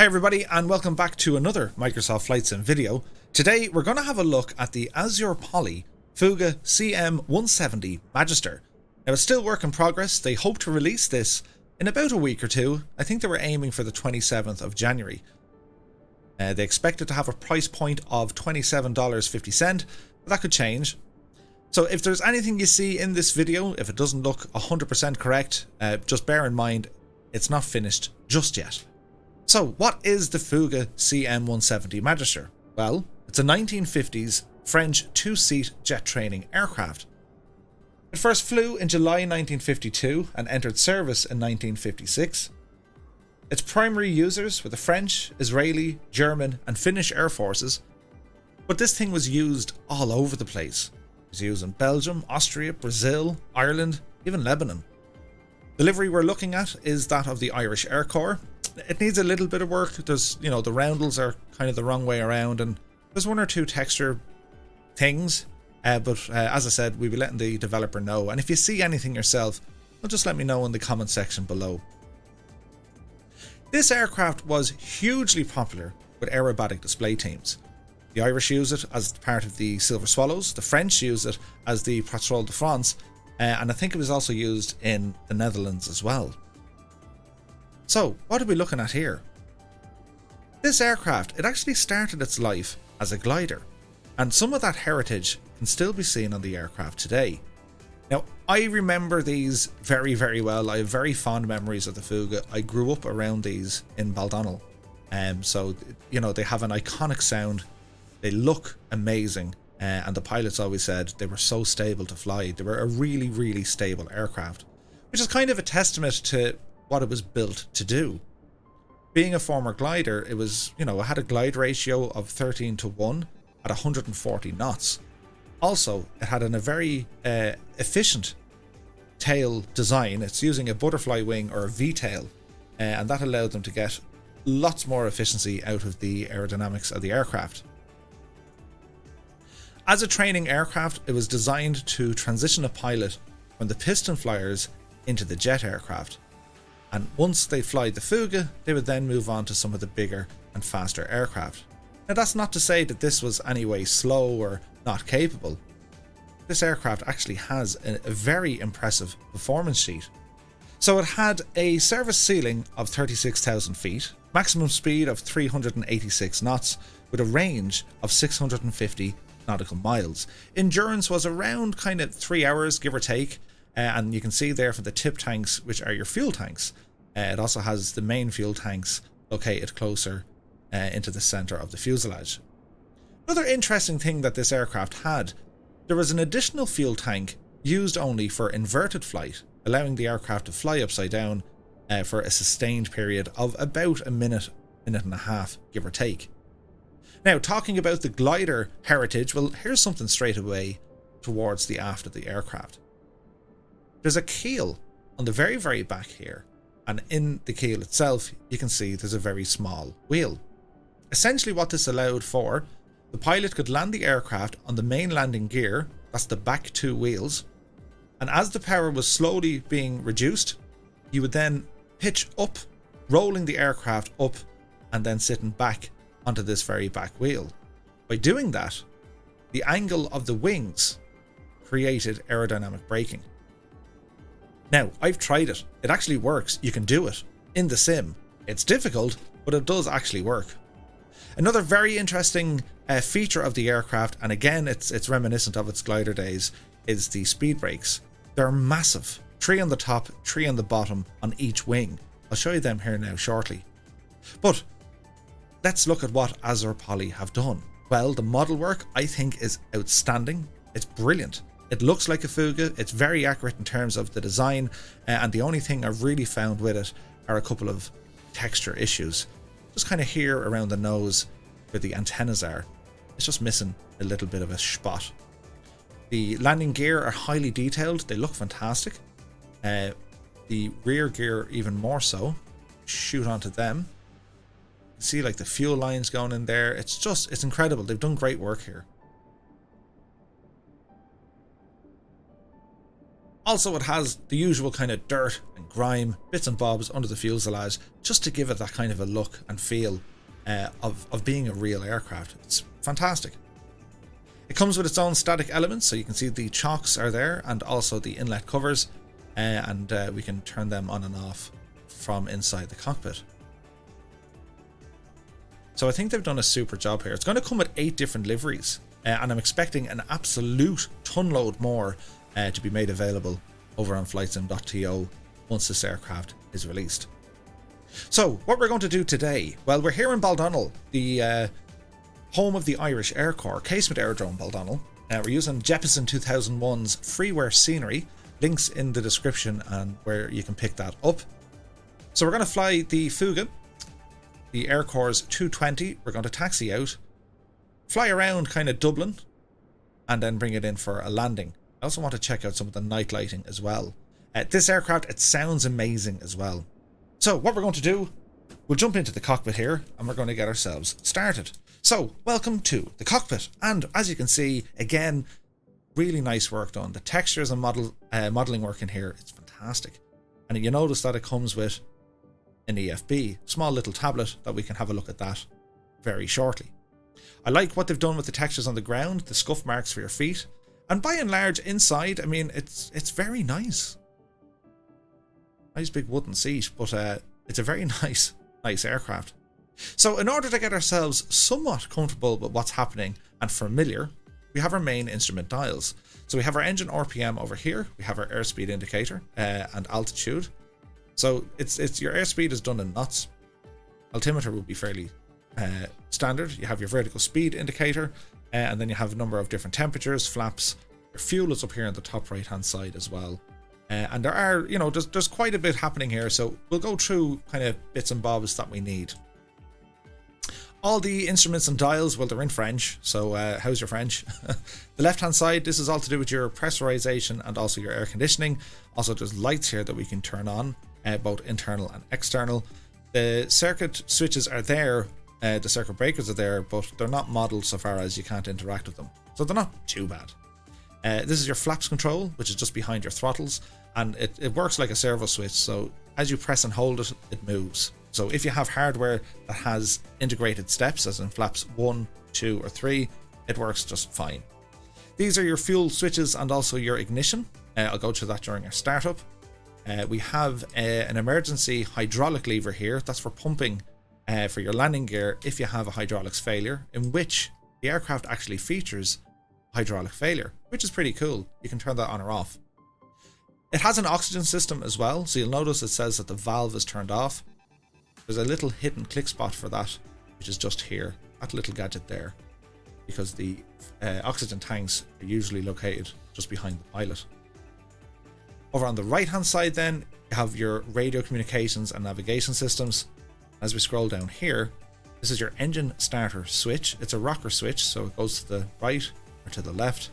Hey everybody, and welcome back to another Microsoft Flight Sim video. Today we're going to have a look at the AzurPoly Fouga CM170 Magister. Now it's still work in progress. They hope to release this in about a week or two. I think they were aiming for the 27th of January. They expected to have a price point of $27.50, but that could change. So if there's anything you see in this video, if it doesn't look 100% correct, just bear in mind it's not finished just yet. So what is the Fouga CM170 Magister? Well, it's a 1950s French two-seat jet training aircraft. It first flew in July 1952 and entered service in 1956. Its primary users were the French, Israeli, German and Finnish air forces, but this thing was used all over the place. It was used in Belgium, Austria, Brazil, Ireland, even Lebanon. The livery we're looking at is that of the Irish Air Corps. It needs a little bit of work. There's, the roundels are kind of the wrong way around and there's one or two texture things. But as I said, we'll be letting the developer know. And if you see anything yourself, well, just let me know in the comment section below. This aircraft was hugely popular with aerobatic display teams. The Irish use it as part of the Silver Swallows. The French use it as the Patrol de France. And I think it was also used in the Netherlands as well. So, what are we looking at here? This aircraft, it actually started its life as a glider, and some of that heritage can still be seen on the aircraft today. Now, I remember these very, very well. I have very fond memories of the Fouga. I grew up around these in Baldonnel. So, they have an iconic sound. They look amazing. And the pilots always said they were so stable to fly. They were a really, really stable aircraft, which is kind of a testament to what it was built to do. Being a former glider, it was, it had a glide ratio of 13:1 at 140 knots. Also, it had a very efficient tail design. It's using a butterfly wing or a V-tail, and that allowed them to get lots more efficiency out of the aerodynamics of the aircraft. As a training aircraft, it was designed to transition a pilot from the piston flyers into the jet aircraft. And once they fly the Fouga, they would then move on to some of the bigger and faster aircraft. Now that's not to say that this was anyway slow or not capable. This aircraft actually has a very impressive performance sheet. So it had a service ceiling of 36,000 feet, maximum speed of 386 knots, with a range of 650 nautical miles. Endurance was around kind of 3 hours, give or take. And you can see there for the tip tanks, which are your fuel tanks. It also has the main fuel tanks located closer into the center of the fuselage. Another interesting thing that this aircraft had, there was an additional fuel tank used only for inverted flight, allowing the aircraft to fly upside down for a sustained period of about a minute, minute and a half, give or take. Now, talking about the glider heritage, well, here's something straight away towards the aft of the aircraft. There's a keel on the very, very back here, and in the keel itself, you can see there's a very small wheel. Essentially what this allowed for, the pilot could land the aircraft on the main landing gear, that's the back two wheels, and as the power was slowly being reduced, you would then pitch up, rolling the aircraft up, and then sitting back onto this very back wheel. By doing that, the angle of the wings created aerodynamic braking. Now, I've tried it. It actually works. You can do it in the sim. It's difficult, but it does actually work. Another very interesting feature of the aircraft, and again, it's reminiscent of its glider days, is the speed brakes. They're massive. 3 on the top, 3 on the bottom on each wing. I'll show you them here now shortly. But let's look at what AzurPoly have done. Well, the model work, I think, is outstanding. It's brilliant. It looks like a Fouga, it's very accurate in terms of the design, and the only thing I've really found with it are a couple of texture issues. Just kind of here around the nose where the antennas are. It's just missing a little bit of a spot. The landing gear are highly detailed, they look fantastic. The rear gear even more so. Shoot onto them. You can see like the fuel lines going in there. It's incredible. They've done great work here. Also, it has the usual kind of dirt and grime, bits and bobs under the fuselage, just to give it that kind of a look and feel of being a real aircraft. It's fantastic. It comes with its own static elements, so you can see the chocks are there and also the inlet covers, and we can turn them on and off from inside the cockpit. So I think they've done a super job here. It's going to come with 8 different liveries, and I'm expecting an absolute ton load more to be made available over on flightsim.to once this aircraft is released. So what we're going to do today, well, we're here in Baldonnel, the home of the Irish Air Corps, Casement Aerodrome Baldonnel. We're using Jeppesen 2001's freeware scenery, links in the description and where you can pick that up. So we're going to fly the Fouga, the Air Corps' 220. We're going to taxi out, fly around kind of Dublin, and then bring it in for a landing. I also want to check out some of the night lighting as well. This aircraft, it sounds amazing as well. So what we're going to do, we'll jump into the cockpit here and we're going to get ourselves started. So welcome to the cockpit, and as you can see, again, really nice work done. The textures and modeling work in here, it's fantastic. And you notice that it comes with an EFB, small little tablet that we can have a look at that very shortly. I like what they've done with the textures on the ground, the scuff marks for your feet. And by and large, inside, I mean, it's very nice. Nice big wooden seat, but it's a very nice aircraft. So in order to get ourselves somewhat comfortable with what's happening and familiar, we have our main instrument dials. So we have our engine RPM over here, we have our airspeed indicator and altitude. So it's your airspeed is done in knots. Altimeter will be fairly standard. You have your vertical speed indicator, and then you have a number of different temperatures, flaps. Your fuel is up here on the top right hand side as well. And there are, you know, there's quite a bit happening here, so we'll go through kind of bits and bobs that we need. All the instruments and dials, well, they're in French, so how's your French? The left hand side, this is all to do with your pressurization and also your air conditioning. Also, there's lights here that we can turn on, both internal and external. The circuit switches are there, the circuit breakers are there, but they're not modeled so far as you can't interact with them, so they're not too bad. This is your flaps control, which is just behind your throttles, and it works like a servo switch, so as you press and hold it, it moves. So if you have hardware that has integrated steps, as in flaps 1, 2 or 3, it works just fine. These are your fuel switches and also your ignition. I'll go through that during our startup. We have an emergency hydraulic lever here. That's for pumping for your landing gear if you have a hydraulics failure, in which the aircraft actually features hydraulic failure, which is pretty cool. You can turn that on or off. It has an oxygen system as well, so you'll notice it says that the valve is turned off. There's a little hidden click spot for that, which is just here, that little gadget there, because the oxygen tanks are usually located just behind the pilot. Over on the right hand side then, you have your radio communications and navigation systems. As we scroll down here, this is your engine starter switch. It's a rocker switch, so it goes to the right or to the left.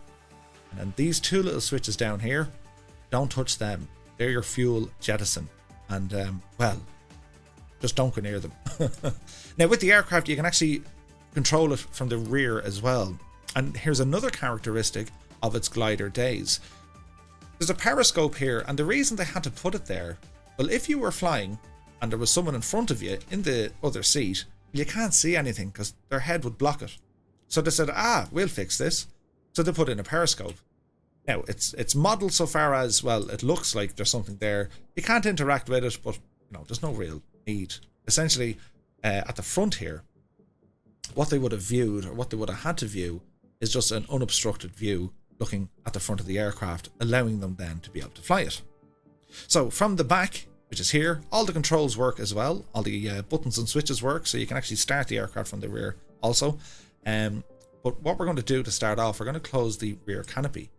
And then these two little switches down here, don't touch them. They're your fuel jettison. And well, just don't go near them. Now with the aircraft, you can actually control it from the rear as well. And here's another characteristic of its glider days. There's a periscope here, and the reason they had to put it there, well, if you were flying and there was someone in front of you in the other seat, you can't see anything because their head would block it. So they said, we'll fix this. So they put in a periscope. Now, it's modeled so far as, well, it looks like there's something there. You can't interact with it, but, you know, there's no real need. Essentially, at the front here, what they would have viewed, or what they would have had to view, is just an unobstructed view looking at the front of the aircraft, allowing them then to be able to fly it. So from the back, which is here, all the controls work as well. All the buttons and switches work, so you can actually start the aircraft from the rear also. But what we're going to do to start off, we're going to close the rear canopy.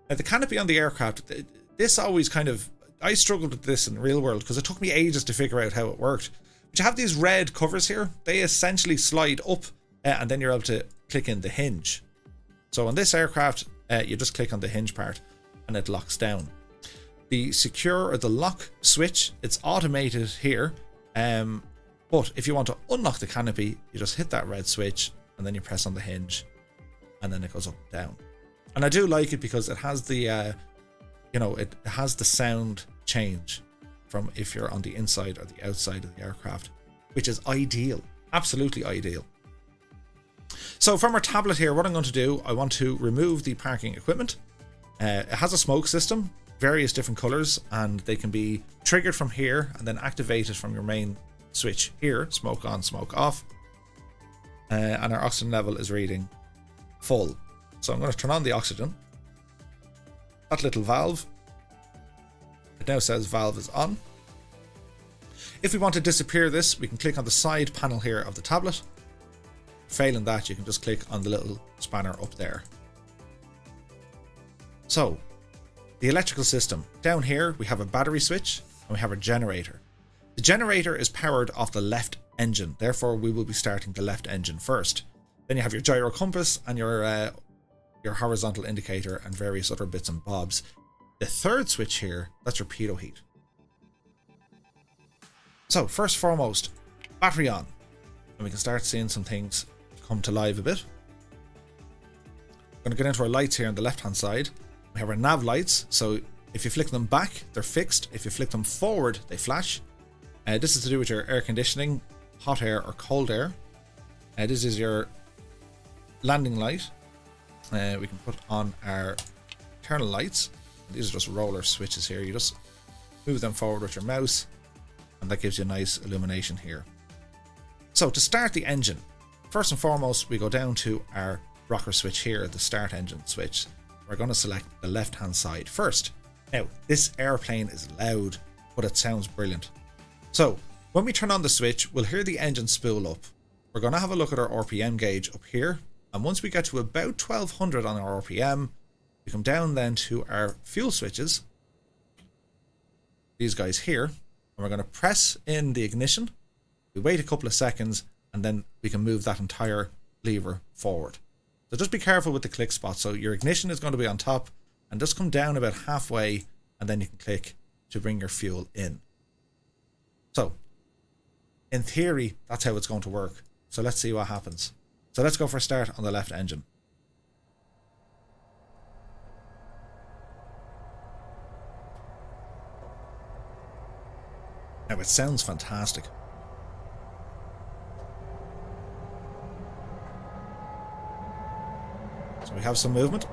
Now, the canopy on the aircraft, this always kind of, I struggled with this in the real world because it took me ages to figure out how it worked. But you have these red covers here. They essentially slide up and then you're able to click in the hinge. So on this aircraft, you just click on the hinge part and it locks down. The secure or the lock switch, it's automated here. But if you want to unlock the canopy, you just hit that red switch and then you press on the hinge and then it goes up and down. And I do like it because it has the, you you know, it has the sound change from if you're on the inside or the outside of the aircraft, which is ideal, absolutely ideal. So from our tablet here, what I'm going to do, I want to remove the parking equipment. It has a smoke system, various different colors, and they can be triggered from here and then activated from your main switch here, smoke on, smoke off. And our oxygen level is reading full. So I'm going to turn on the oxygen. That little valve, it now says valve is on. If we want to disappear this, we can click on the side panel here of the tablet. Failing that, you can just click on the little spanner up there. So, the electrical system. Down here, we have a battery switch and we have a generator. The generator is powered off the left engine, therefore we will be starting the left engine first. Then you have your gyro compass and your horizontal indicator and various other bits and bobs. The third switch here, that's your pitot heat. So first and foremost, battery on, and we can start seeing some things come to life a bit. I'm going to get into our lights here on the left hand side. We have our nav lights, so if you flick them back, they're fixed. If you flick them forward, they flash. This is to do with your air conditioning, hot air or cold air. This is your landing light. We can put on our internal lights. These are just roller switches here. You just move them forward with your mouse, and that gives you a nice illumination here. So to start the engine, first and foremost, we go down to our rocker switch here, the start engine switch. We're going to select the left hand side first. Now, this airplane is loud, but it sounds brilliant. So when we turn on the switch, we'll hear the engine spool up. We're going to have a look at our RPM gauge up here. And once we get to about 1200 on our RPM, we come down then to our fuel switches. These guys here. And we're going to press in the ignition. We wait a couple of seconds and then we can move that entire lever forward. So just be careful with the click spot. So your ignition is going to be on top and just come down about halfway and then you can click to bring your fuel in. So in theory, that's how it's going to work. So let's see what happens. So let's go for a start on the left engine. Now it sounds fantastic. So we have some movement.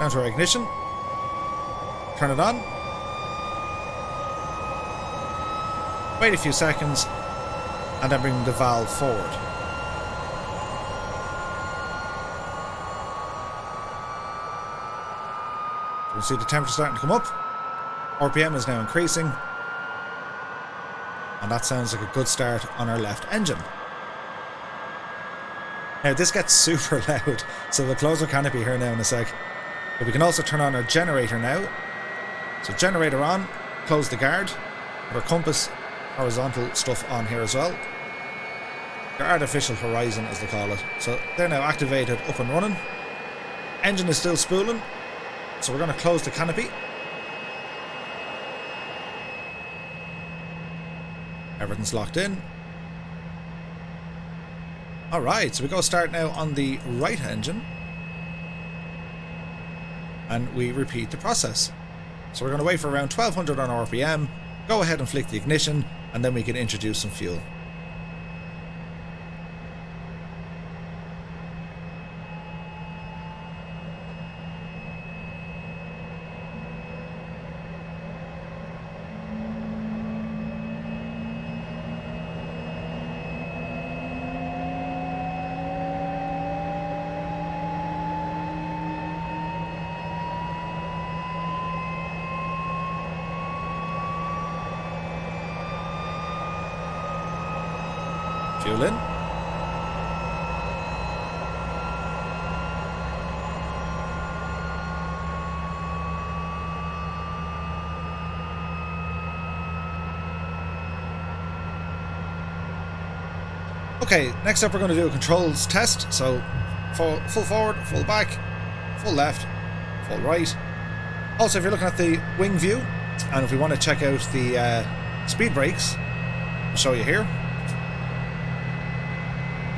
Down to our ignition. Turn it on. Wait a few seconds and then bring the valve forward. You can see the temperature starting to come up. RPM is now increasing. And that sounds like a good start on our left engine. Now this gets super loud, so we'll close our canopy here now in a sec. But we can also turn on our generator now. So generator on, close the guard, put our compass, horizontal stuff on here as well. Your artificial horizon as they call it. So they're now activated, up and running. Engine is still spooling. So we're going to close the canopy. Everything's locked in. Alright, so we go start now on the right engine. And we repeat the process. So we're going to wait for around 1200 on RPM, go ahead and flick the ignition, and then we can introduce some fuel. Fuel in. Okay, next up we're going to do a controls test. So full forward, full back, full left, all right. Also, if you're looking at the wing view, and if we want to check out the speed brakes, I'll show you here.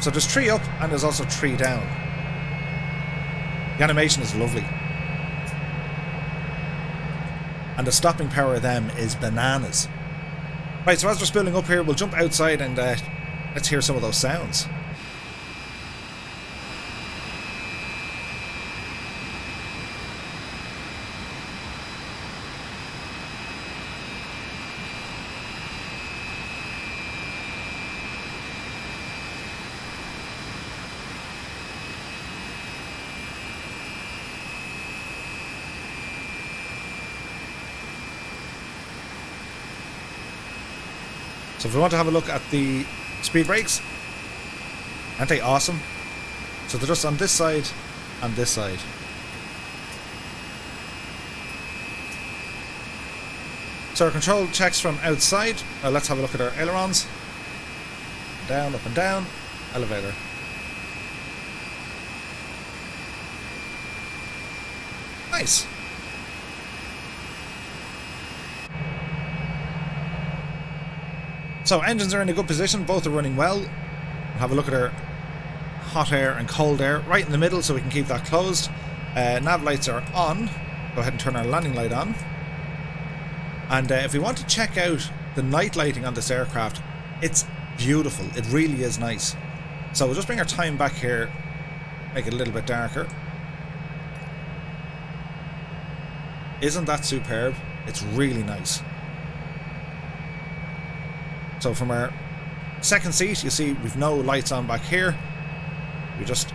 So there's 3 up and there's also 3 down. The animation is lovely. And the stopping power of them is bananas. Right, so as we're spooling up here, we'll jump outside and let's hear some of those sounds. So if we want to have a look at the speed brakes, aren't they awesome? So they're just on this side and this side. So our control checks from outside. Let's have a look at our ailerons. Down, up and down, elevator. Nice. So engines are in a good position, both are running well. We'll have a look at our hot air and cold air right in the middle so we can keep that closed. Nav lights are on. Go ahead and turn our landing light on. And if we want to check out the night lighting on this aircraft, it's beautiful. It really is nice. So we'll just bring our time back here, make it a little bit darker. Isn't that superb? It's really nice. So from our second seat, you see we've no lights on back here. We just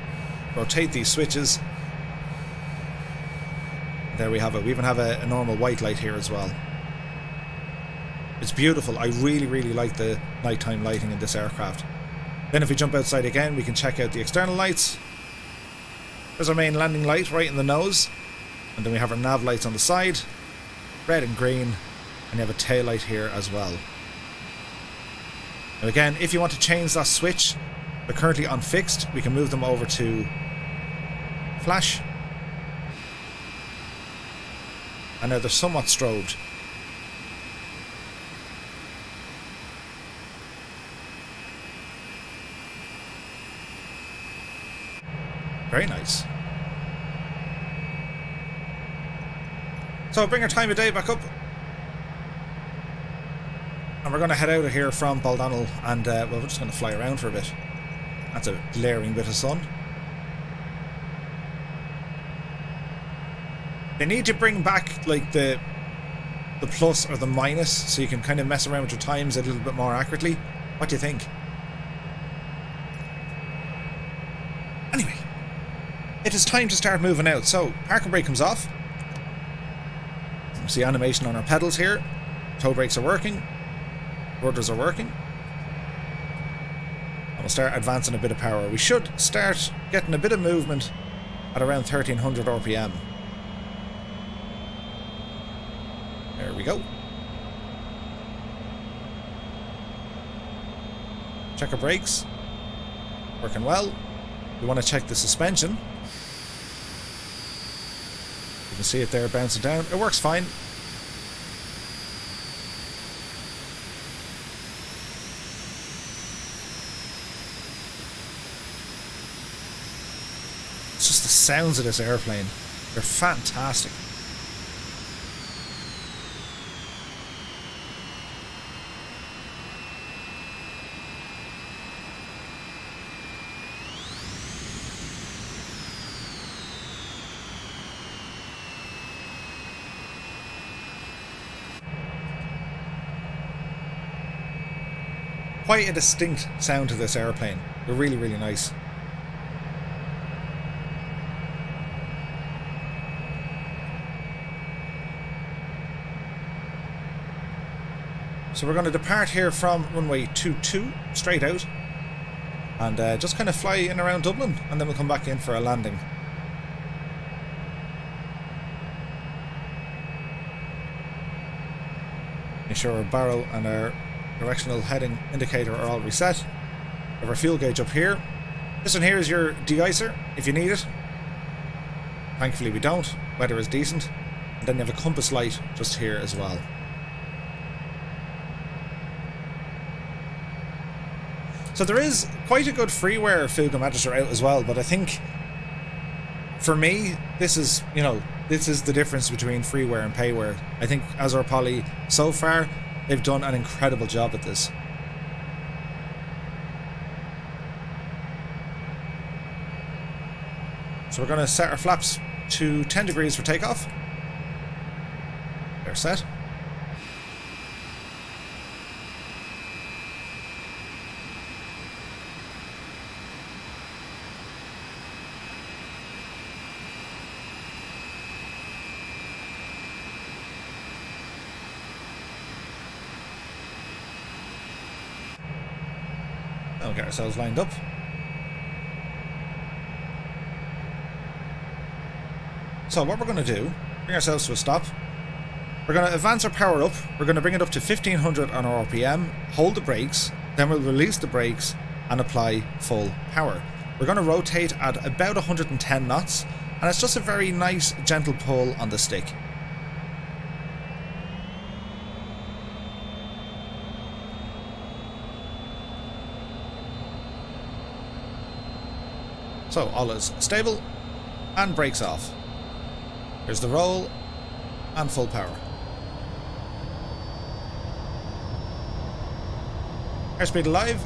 rotate these switches. There we have it. We even have a normal white light here as well. It's beautiful. I really, really like the nighttime lighting in this aircraft. Then if we jump outside again, we can check out the external lights. There's our main landing light right in the nose. And then we have our nav lights on the side, red and green, and you have a tail light here as well. Now again, if you want to change that switch, they're currently on fixed, we can move them over to flash. And now they're somewhat strobed. Very nice. So bring our time of day back up. And we're going to head out of here from Baldonnel and, well, we're just going to fly around for a bit. That's a glaring bit of sun. They need to bring back, like, the plus or the minus so you can kind of mess around with your times a little bit more accurately. What do you think? Anyway, it is time to start moving out. So, park and brake comes off. You see animation on our pedals here. Toe brakes are working. Rudders are working. And we'll start advancing a bit of power. We should start getting a bit of movement at around 1300 RPM. There we go. Check our brakes. Working well. We want to check the suspension. You can see it there bouncing down. It works fine. It's just the sounds of this airplane. They're fantastic. Quite a distinct sound to this airplane. They're really, really nice. So we're going to depart here from runway 22, straight out, and just kind of fly in around Dublin, and then we'll come back in for a landing. Make sure our barrel and our directional heading indicator are all reset. We have our fuel gauge up here. This one here is your de-icer, if you need it. Thankfully we don't. Weather is decent. And then you have a compass light just here as well. So there is quite a good freeware Fouga Magister out as well, but I think for me, this is the difference between freeware and payware. I think AzurPoly, so far, they've done an incredible job at this. So we're going to set our flaps to 10 degrees for takeoff. They're set. Now we'll get ourselves lined up. So what we're going to do, bring ourselves to a stop. We're going to advance our power up. We're going to bring it up to 1500 on our RPM, hold the brakes, then we'll release the brakes and apply full power. We're going to rotate at about 110 knots, and it's just a very nice gentle pull on the stick. So all is stable and brakes off. Here's the roll and full power. Airspeed alive.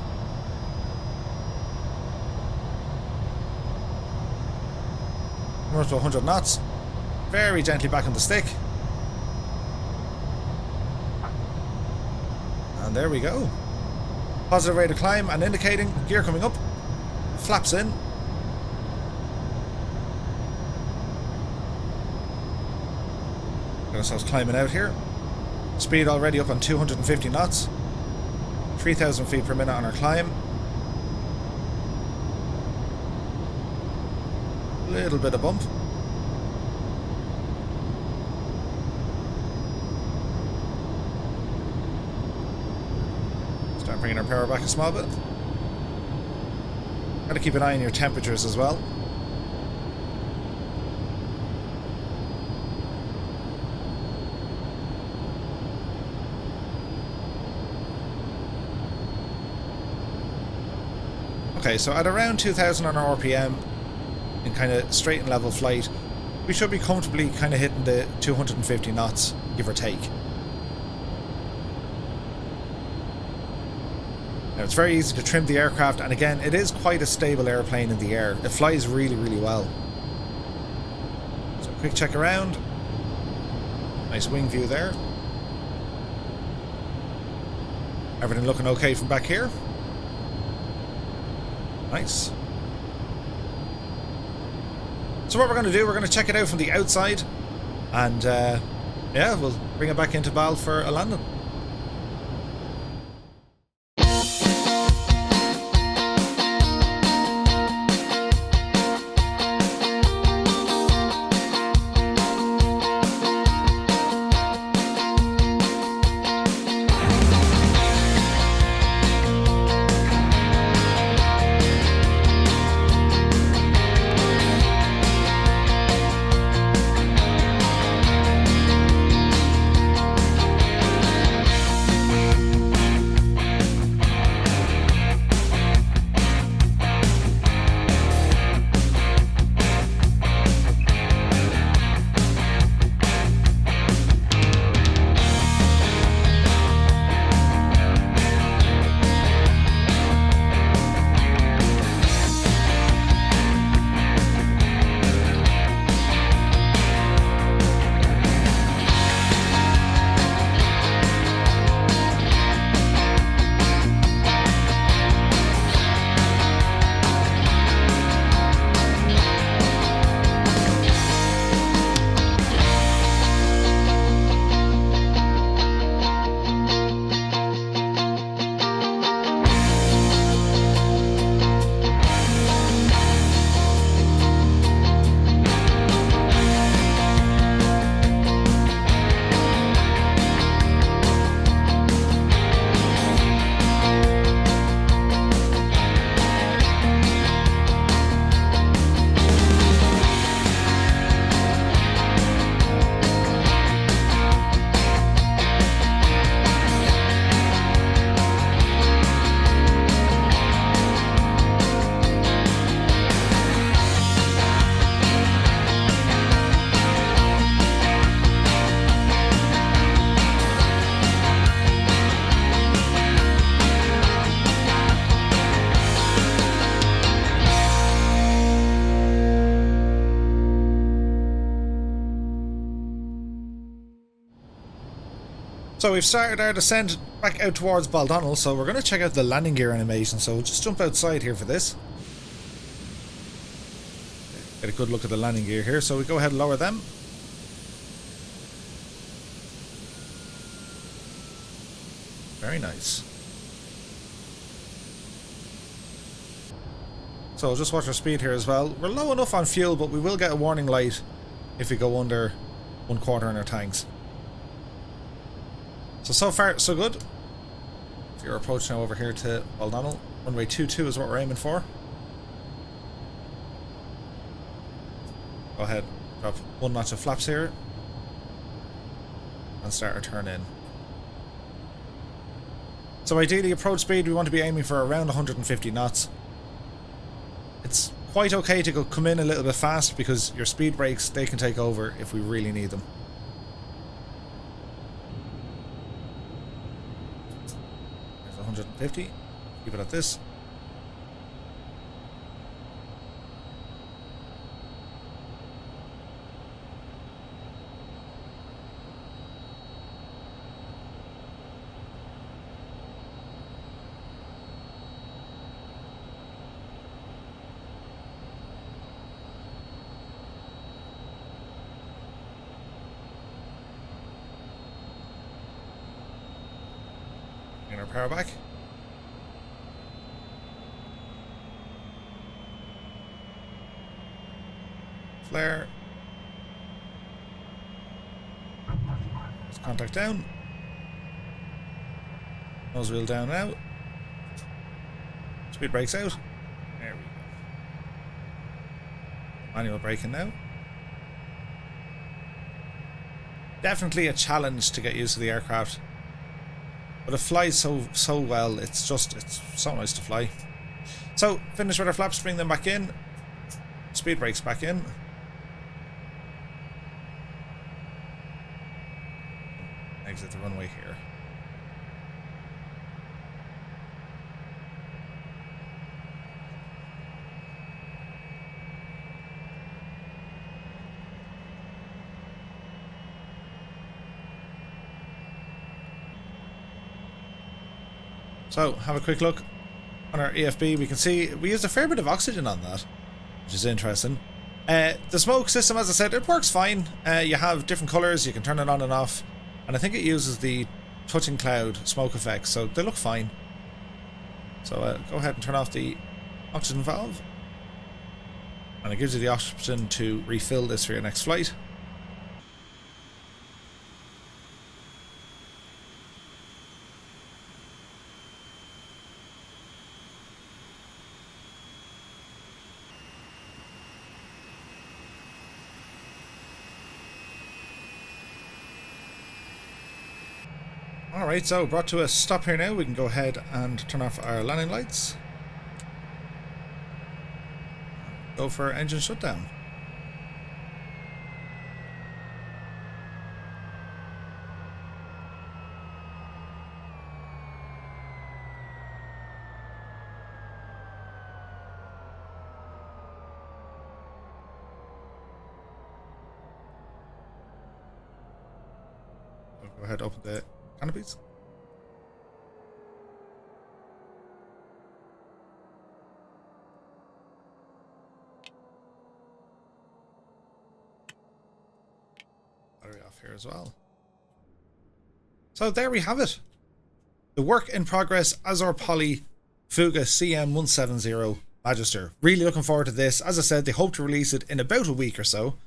We're up to 100 knots. Very gently back on the stick. And there we go. Positive rate of climb and indicating gear coming up. Flaps in. Got ourselves climbing out here. Speed already up on 250 knots. 3,000 feet per minute on our climb. Little bit of bump. Start bringing our power back a small bit. Got to keep an eye on your temperatures as well. Okay, so at around 2000 on our RPM, in kind of straight and level flight, we should be comfortably kind of hitting the 250 knots, give or take. Now it's very easy to trim the aircraft, and again, it is quite a stable airplane in the air. It flies really, really well. So quick check around. Nice wing view there. Everything looking okay from back here. Nice. So what we're going to do, we're going to check it out from the outside, and yeah, we'll bring it back into Bal for a landing. So we've started our descent back out towards Baldonnel, so we're going to check out the landing gear animation, so we'll just jump outside here for this. Get a good look at the landing gear here, so we go ahead and lower them. Very nice. So just watch our speed here as well. We're low enough on fuel, but we will get a warning light if we go under 1/4 in our tanks. So far, so good. So your approach now over here to Baldonnel. Runway 22 is what we're aiming for. Go ahead, drop 1 notch of flaps here. And start our turn in. So ideally, approach speed, we want to be aiming for around 150 knots. It's quite okay to come in a little bit fast because your speed brakes, they can take over if we really need them. There's 150. Keep it at this. Our power back. Flare. Let's contact down. Nose wheel down now. Speed brakes out. There we go. Manual braking now. Definitely a challenge to get used to the aircraft. But it flies so well, it's so nice to fly. So, finish with our flaps, bring them back in. Speed brakes back in. Exit the runway here. So, have a quick look on our EFB. We can see we used a fair bit of oxygen on that, which is interesting. The smoke system, as I said, it works fine. You have different colours, you can turn it on and off, and I think it uses the touching cloud smoke effects, so they look fine. So go ahead and turn off the oxygen valve, and it gives you the option to refill this for your next flight. Alright, so brought to a stop here now. We can go ahead and turn off our landing lights. Go for engine shutdown. Go ahead, open the canopies. Battery off here as well. So there we have it. The work in progress AzurPoly Fouga CM170 Magister. Really looking forward to this. As I said, they hope to release it in about a week or so.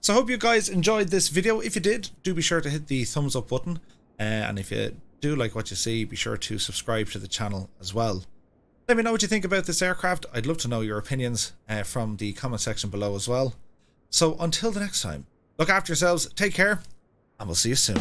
So I hope you guys enjoyed this video. If you did, do be sure to hit the thumbs up button. And if you do like what you see, be sure to subscribe to the channel as well. Let me know what you think about this aircraft. I'd love to know your opinions from the comment section below as well. So until the next time, look after yourselves, take care, and we'll see you soon.